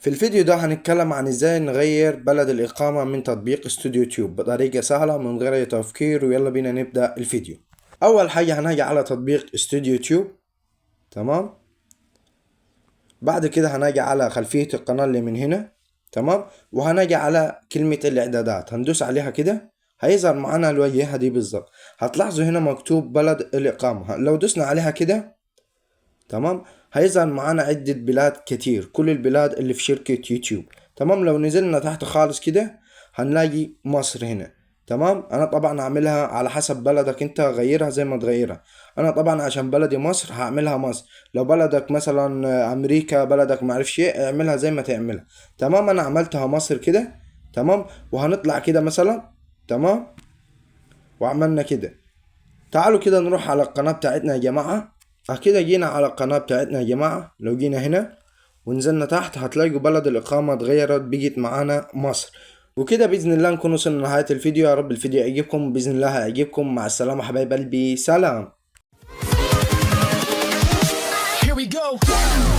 في الفيديو ده هنتكلم عن ازاي نغير بلد الإقامة من تطبيق استوديو تيوب بطريقة سهلة من غير أي تفكير. ويلا بينا نبدأ الفيديو. أول حاجة هنجي على تطبيق استوديو تيوب. تمام. بعد كده هنجي على خلفية القناة اللي من هنا. تمام. وهنجي على كلمة الإعدادات هندوس عليها كده، هيظهر معانا الواجهة دي بالظبط. هتلاحظوا هنا مكتوب بلد الإقامة، لو دوسنا عليها كده تمام هيظهر معانا عدة بلاد كتير، كل البلاد اللي في شركة يوتيوب. تمام. لو نزلنا تحت خالص كده هنلاقي مصر هنا. تمام. انا طبعا هعملها على حسب بلدك، انت غيرها زي ما تغيرها. انا طبعا عشان بلدي مصر هعملها مصر. لو بلدك مثلا امريكا، بلدك معرفش ايه، اعملها زي ما تعملها. تمام. انا عملتها مصر كده. تمام. وهنطلع كده مثلا. تمام. وعملنا كده. تعالوا كده نروح على القناة بتاعتنا يا جماعة. كده جينا على القناة بتاعتنا يا جماعة. لو جينا هنا ونزلنا تحت هتلاقوا بلد الإقامة اتغيرت، بقت معانا مصر. وكده بإذن الله نكون وصلنا لنهاية الفيديو. يا رب الفيديو يعجبكم، بإذن الله هيعجبكم. مع السلامة حبايب قلبي، سلام. Here we go.